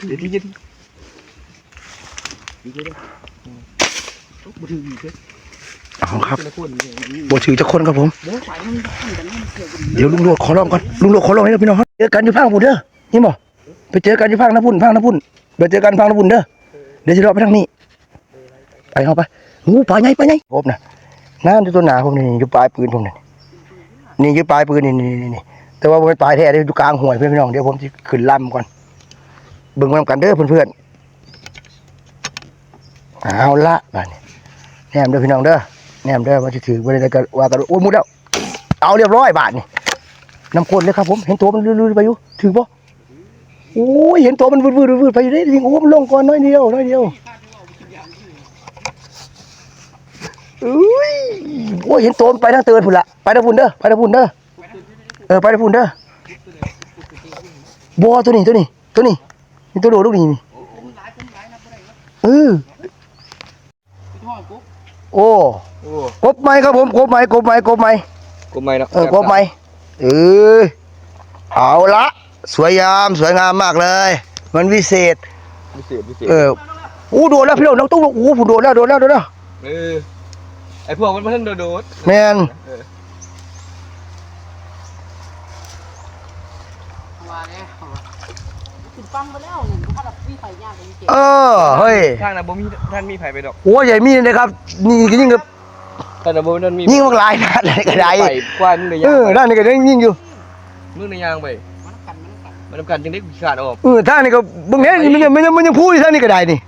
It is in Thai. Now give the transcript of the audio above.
เดี๋ยวที่เย็นเอาครับบถือจะคนครับผมเดี๋ยวลุงโลดขอลองก่อนลุงโลดขอลองให้พี่น้องเจอกันอยู่พังพุ่นเด้อนี่บ่ไปเจอกันอยู่พังน้ำพุ่นไปเจอกันพังน้ำพุ่นเด้อเดี๋ยวจะรอไปทางนี้ไปเข้าไปงูปลาใหญ่ผมนะน้ำอยู่ตัวหนาผมนี่อยู่ปลายปืนผมนี่อยู่ปลายปืนนี่แต่ว่าเป็นปลายแท้เดี๋ยวอยู่กลางห่วยพี่น้องเดี๋ยวผมจะขึ้นลำก่อนเบิ่งกันเด้อเพื่อนเอาละบ้านนี้แนมเด้อพี่น้องเด้อแนมเด้อว่าจะถือว่าอะไรกันว่ากันโอ้มุดแล้วเอาเรียบร้อยบาทนี่น้ำข้นเลยครับผมเห็นตัวมันลื่นๆไปอยู่ถือป่ะโอ้ยเห็นตัวมันวืดไปอยู่ได้จริงโอ้มันลงก่อนน้อยเดียวอุ้ยโอ้ยเห็นตัวมันไปทางเตือนพุ่นละไปทางพุ่นเด้อไปทางพุ่นเด้อบัวตัวนี้นี่ตัวโดดลูกนี่โอ้กบไหมครับผมกบไหมเนาะกบไหมเอาละสวยงามมากเลยมันวิเศษโดดแล้วพี่น้องต้องผมโดดแล้วไอพวกมันเพิ่งโดดแมนเฮ้ยทางน่ะบ่มีท่านมีไผไปดอกโอ้ใหญ่มีเลยครับนี่ก็ยิ่งกับท่านน่ะบ่มียิ่งมากลายนะอะไรก็ได้กว่ามึงได้ย่างด้านนี้ก็ยิ่งอยู่มึงได้ย่างไปมันกันจึงได้ขาดออกท่านนี่ก็บางแห่งมันยังพูดท่านนี่ก็ได้นี่